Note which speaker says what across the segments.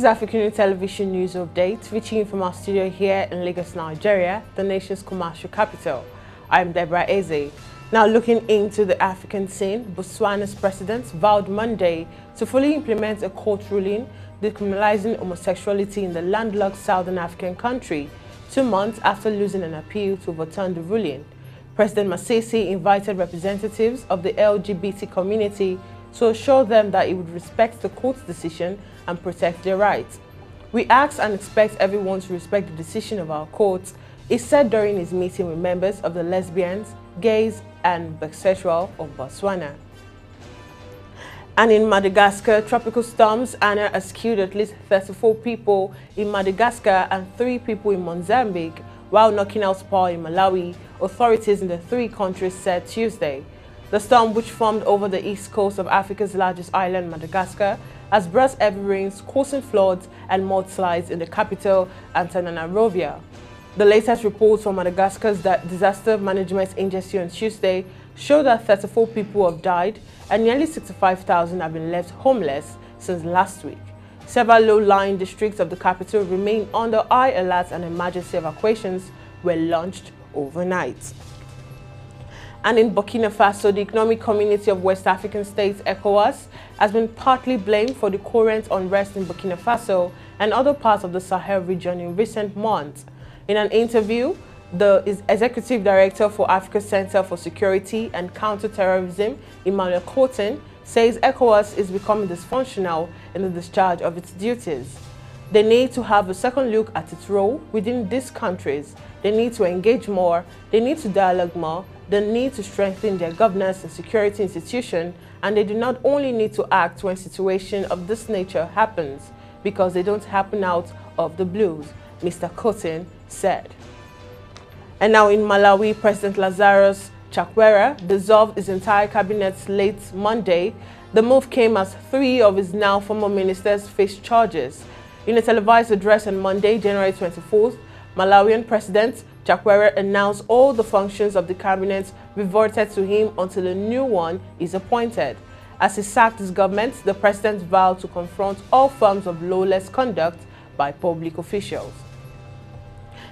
Speaker 1: AFRICUNIA Television news update, reaching from our studio here in Lagos, Nigeria, the nation's commercial capital. I'm Deborah Ezeh. Now looking into the African scene, Botswana's president vowed Monday to fully implement a court ruling decriminalizing homosexuality in the landlocked southern African country, 2 months after losing an appeal to overturn the ruling. President Masisi invited representatives of the LGBT community to assure them that he would respect the court's decision and protect their rights. "We ask and expect everyone to respect the decision of our courts," he said during his meeting with members of the lesbians, gays and bisexual of Botswana. And in Madagascar, tropical storms Anna has killed at least 34 people in Madagascar and 3 people in Mozambique, while knocking out power in Malawi, authorities in the 3 countries said Tuesday. The storm, which formed over the east coast of Africa's largest island, Madagascar, has brought heavy rains, causing floods and mudslides in the capital, Antananarivo. The latest reports from Madagascar's disaster management agency on Tuesday show that 34 people have died and nearly 65,000 have been left homeless since last week. Several low-lying districts of the capital remain under high alert and emergency evacuations were launched overnight. And in Burkina Faso, the Economic Community of West African States, ECOWAS, has been partly blamed for the current unrest in Burkina Faso and other parts of the Sahel region in recent months. In an interview, the Executive Director for Africa Center for Security and Counter-Terrorism, Putin, says ECOWAS is becoming dysfunctional in the discharge of its duties. They need to have a second look at its role within these countries. They need to engage more, they need to dialogue more, they need to strengthen their governance and security institution, and they do not only need to act when a situation of this nature happens, because they don't happen out of the blues, Mr. Putin said. And now in Malawi, President Lazarus Chakwera dissolved his entire cabinet late Monday. The move came as 3 of his now former ministers faced charges. In a televised address on Monday, January 24th, Malawian President Chakwera announced all the functions of the cabinet reverted to him until a new one is appointed. As he sacked his government, the president vowed to confront all forms of lawless conduct by public officials.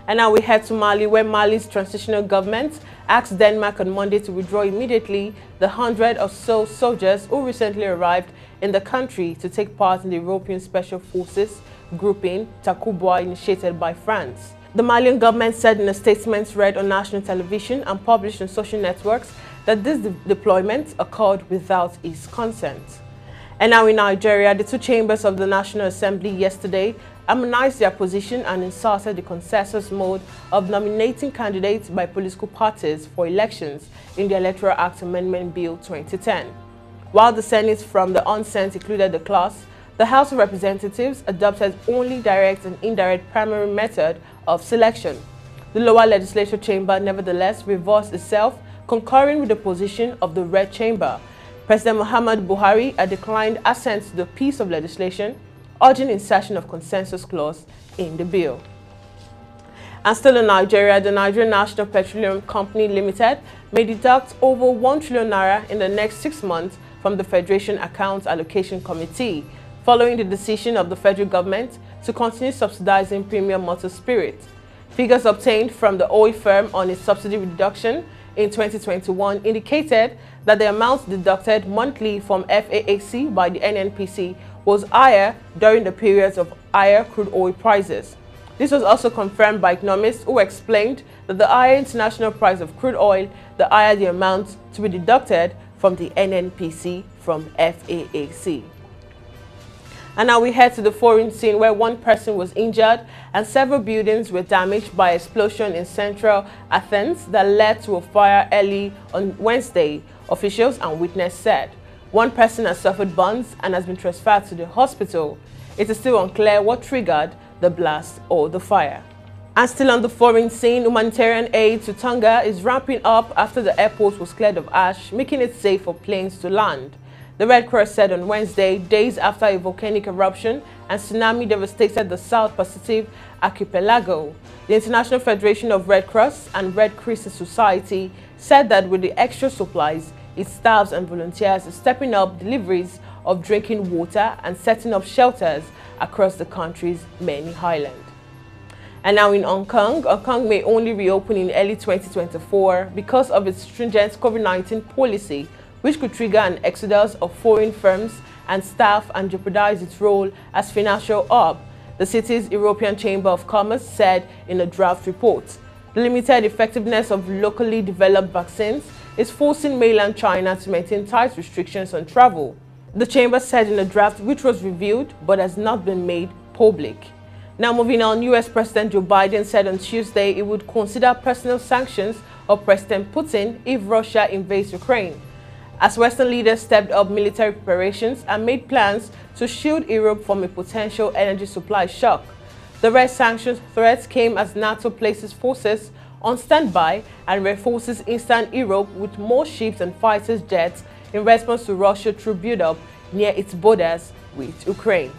Speaker 1: And now we head to Mali, where Mali's transitional government asked Denmark on Monday to withdraw immediately the 100 or so soldiers who recently arrived in the country to take part in the European Special Forces grouping Takuba initiated by France. The Malian government said in a statement read on national television and published on social networks that this deployment occurred without his consent. And now in Nigeria, the 2 chambers of the National Assembly yesterday harmonized their position and inserted the consensus mode of nominating candidates by political parties for elections in the Electoral Act Amendment Bill 2010. While the Senate from the onset included the clause, the House of Representatives adopted only direct and indirect primary method of selection. The lower legislature chamber nevertheless reversed itself, concurring with the position of the Red Chamber. President Muhammadu Buhari had declined assent to the piece of legislation, urging insertion of consensus clause in the bill. And still in Nigeria, the Nigerian National Petroleum Company Limited may deduct over 1 trillion naira in the next 6 months from the Federation Accounts Allocation Committee, following the decision of the federal government to continue subsidizing premium motor spirit. Figures obtained from the oil firm on its subsidy reduction in 2021 indicated that the amount deducted monthly from FAAC by the NNPC was higher during the periods of higher crude oil prices. This was also confirmed by economists who explained that the higher international price of crude oil, the higher the amount to be deducted from the NNPC from FAAC. And now we head to the foreign scene, where 1 person was injured and several buildings were damaged by an explosion in central Athens that led to a fire early on Wednesday, officials and witnesses said. 1 person has suffered burns and has been transferred to the hospital. It is still unclear what triggered the blast or the fire. And still on the foreign scene, humanitarian aid to Tonga is ramping up after the airport was cleared of ash, making it safe for planes to land. The Red Cross said on Wednesday, days after a volcanic eruption and tsunami devastated the South Pacific archipelago. The International Federation of Red Cross and Red Crescent Society said that with the extra supplies, its staffs and volunteers are stepping up deliveries of drinking water and setting up shelters across the country's many islands. And now in Hong Kong may only reopen in early 2024 because of its stringent COVID-19 policy, which could trigger an exodus of foreign firms and staff and jeopardize its role as financial hub, the city's European Chamber of Commerce said in a draft report. The limited effectiveness of locally developed vaccines is forcing mainland China to maintain tight restrictions on travel, the chamber said in a draft which was reviewed but has not been made public. Now moving on, US President Joe Biden said on Tuesday he would consider personal sanctions of President Putin if Russia invades Ukraine, as Western leaders stepped up military preparations and made plans to shield Europe from a potential energy supply shock. The red sanctions threats came as NATO places forces on standby and reinforces Eastern Europe with more ships and fighter jets in response to Russia's troop buildup near its borders with Ukraine.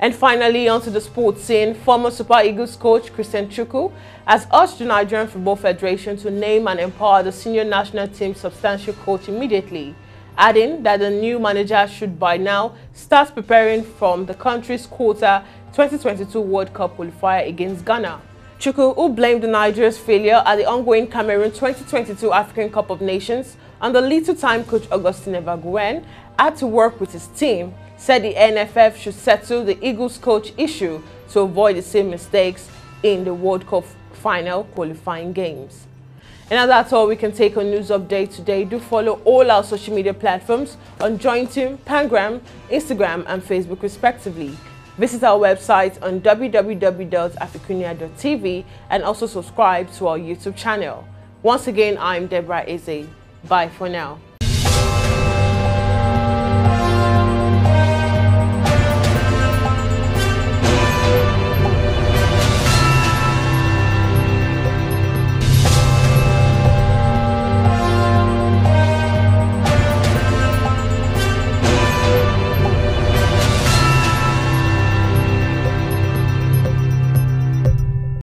Speaker 1: And finally, onto the sports scene, former Super Eagles coach Chukwu has urged the Nigerian Football Federation to name and empower the senior national team substantial coach immediately, adding that the new manager should by now start preparing from the country's quarter 2022 World Cup qualifier against Ghana. Chukwu, who blamed Nigeria's failure at the ongoing Cameroon 2022 African Cup of Nations and the little-time coach Augustine Evaguren had to work with his team, said the NFF should settle the Eagles coach issue to avoid the same mistakes in the World Cup final qualifying games. And that's all we can take on News Update today. Do follow all our social media platforms on Jointeam, Pangram, Instagram and Facebook respectively. Visit our website on www.africunia.tv and also subscribe to our YouTube channel. Once again, I'm Deborah Ezeh. Bye for now.